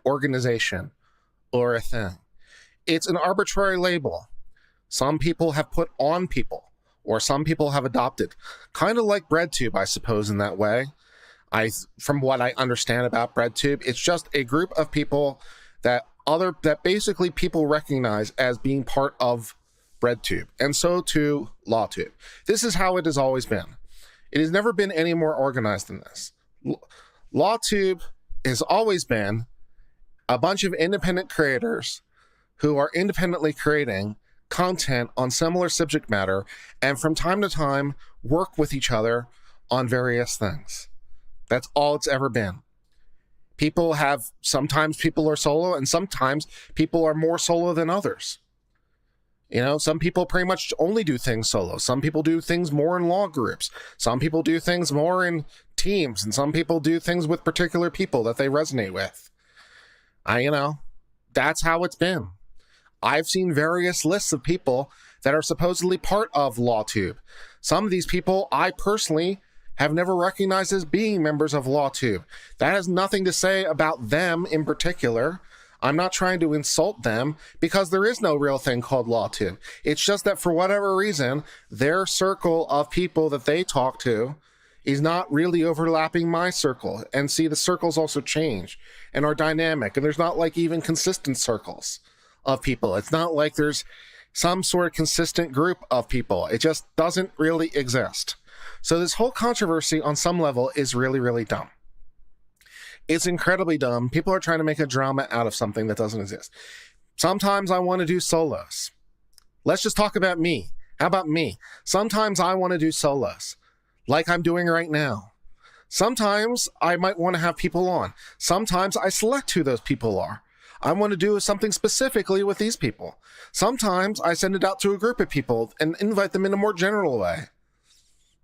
organization or a thing. It's an arbitrary label some people have put on people, or some people have adopted. Kind of like BreadTube, I suppose, in that way. From what I understand about BreadTube, it's just a group of people that basically people recognize as being part of BreadTube, and so too LawTube. This is how it has always been. It has never been any more organized than this. LawTube has always been a bunch of independent creators who are independently creating content on similar subject matter, and from time to time work with each other on various things. That's all it's ever been. Sometimes people are solo, and sometimes people are more solo than others. Some people pretty much only do things solo. Some people do things more in law groups. Some people do things more in teams, and some people do things with particular people that they resonate with. That's how it's been. I've seen various lists of people that are supposedly part of LawTube. Some of these people I personally have never recognized as being members of LawTube. That has nothing to say about them in particular. I'm not trying to insult them, because there is no real thing called LawTube. It's just that for whatever reason, their circle of people that they talk to is not really overlapping my circle. And see, the circles also change and are dynamic, and there's not like even consistent circles of people. It's not like there's some sort of consistent group of people. It just doesn't really exist. So this whole controversy on some level is really, really dumb. It's incredibly dumb. People are trying to make a drama out of something that doesn't exist. Sometimes I want to do solos. Let's just talk about me. How about me? Sometimes I want to do solos, like I'm doing right now. Sometimes I might want to have people on. Sometimes I select who those people are. I want to do something specifically with these people. Sometimes I send it out to a group of people and invite them in a more general way.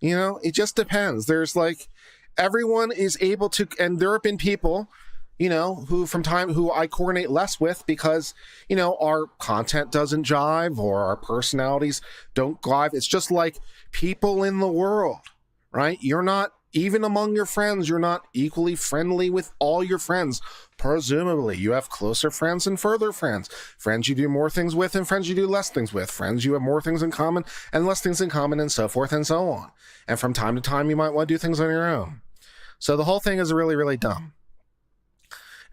It just depends. There's everyone is able to, and there have been people, who I coordinate less with because, our content doesn't jive or our personalities don't jive. It's just like people in the world, right? You're not, even among your friends, you're not equally friendly with all your friends. Presumably, you have closer friends and further friends. Friends you do more things with and friends you do less things with. Friends you have more things in common and less things in common, and so forth and so on. And from time to time, you might want to do things on your own. So the whole thing is really, really dumb.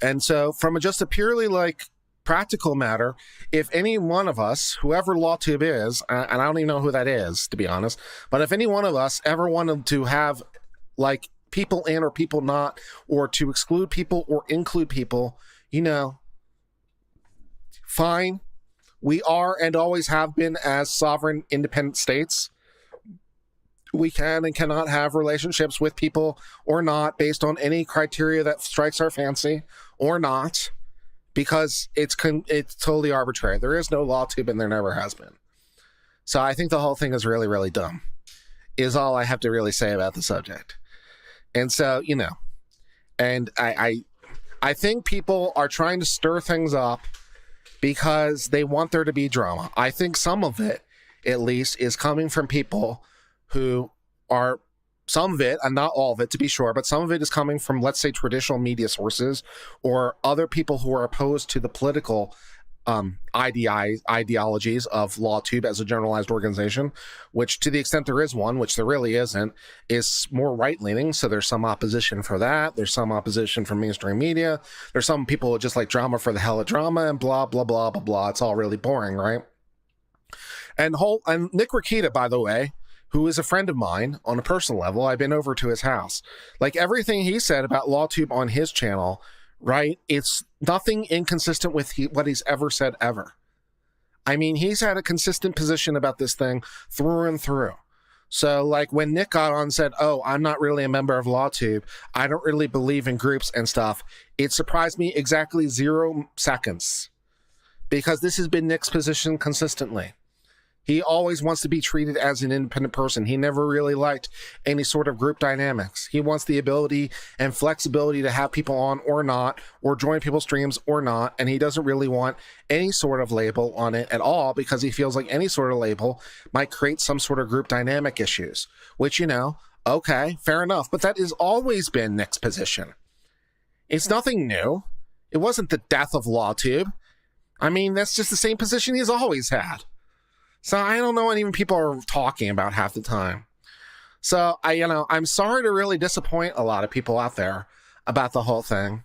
And so from just a purely practical matter, if any one of us, whoever LawTube is, and I don't even know who that is, to be honest, but if any one of us ever wanted to have people in or people not, or to exclude people or include people, fine. We are and always have been as sovereign, independent states. We can and cannot have relationships with people or not based on any criteria that strikes our fancy or not, because it's totally arbitrary. There is no LawTube, and there never has been. So I think the whole thing is really, really dumb, is all I have to really say about the subject. And so, and I think people are trying to stir things up because they want there to be drama. I think some of it, at least, is coming from people who are, some of it, and not all of it to be sure, but some of it is coming from, let's say, traditional media sources or other people who are opposed to the political ideologies of LawTube as a generalized organization, which, to the extent there is one, which there really isn't, is more right-leaning. So there's some opposition for that. There's some opposition from mainstream media. There's some people who just like drama for the hell of drama and blah, blah, blah, blah, blah. It's all really boring, right? And Nick Rakita, by the way, who is a friend of mine on a personal level, I've been over to his house. Everything he said about LawTube on his channel, right? It's nothing inconsistent with what he's ever said ever. I mean, he's had a consistent position about this thing through and through. So when Nick got on and said, oh, I'm not really a member of LawTube, I don't really believe in groups and stuff, it surprised me exactly 0 seconds, because this has been Nick's position consistently. He always wants to be treated as an independent person. He never really liked any sort of group dynamics. He wants the ability and flexibility to have people on or not, or join people's streams or not, and he doesn't really want any sort of label on it at all, because he feels like any sort of label might create some sort of group dynamic issues, which, okay, fair enough, but that has always been Nick's position. It's nothing new. It wasn't the death of lawtube. I mean, that's just the same position he's always had. So I don't know what even people are talking about half the time. So I'm sorry to really disappoint a lot of people out there about the whole thing.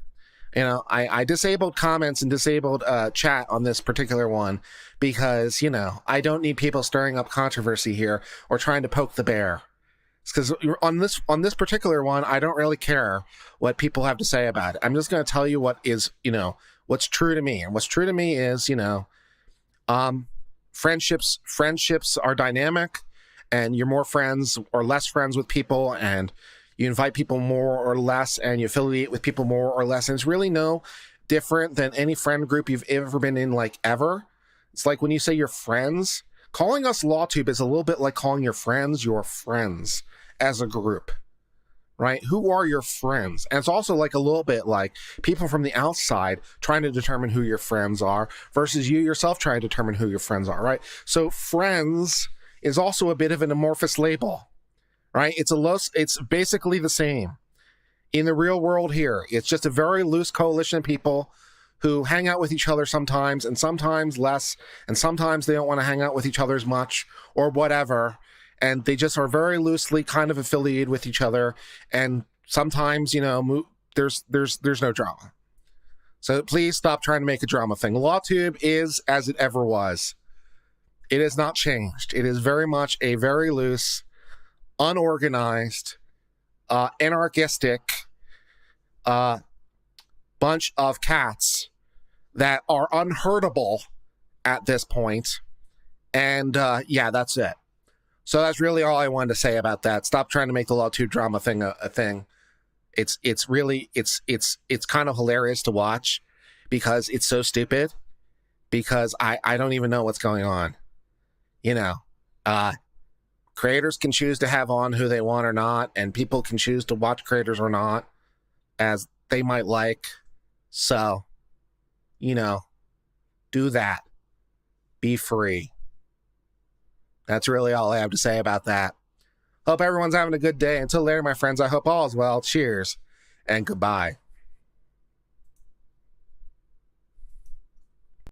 I disabled comments and disabled chat on this particular one because, I don't need people stirring up controversy here or trying to poke the bear. Because on this particular one, I don't really care what people have to say about it. I'm just going to tell you what is, what's true to me. And what's true to me is, friendships are dynamic, and you're more friends or less friends with people, and you invite people more or less, and you affiliate with people more or less. And it's really no different than any friend group you've ever been in, ever. It's like when you say you're friends, calling us lawtube is a little bit like calling your friends as a group, right? Who are your friends? And it's also a little bit like people from the outside trying to determine who your friends are versus you yourself trying to determine who your friends are, right? So friends is also a bit of an amorphous label, right? It's basically the same. In the real world here, it's just a very loose coalition of people who hang out with each other sometimes and sometimes less, and sometimes they don't want to hang out with each other as much or whatever, and they just are very loosely kind of affiliated with each other, and sometimes, there's no drama. So please stop trying to make a drama thing. LawTube is as it ever was. It has not changed. It is very much a very loose, unorganized, anarchistic bunch of cats that are unhurtable at this point. And that's it. So that's really all I wanted to say about that. Stop trying to make the LawTube drama thing a thing. It's kind of hilarious to watch because it's so stupid, because I don't even know what's going on. Creators can choose to have on who they want or not, and people can choose to watch creators or not as they might like. So, do that. Be free. That's really all I have to say about that. Hope everyone's having a good day. Until later, my friends, I hope all is well. Cheers and goodbye.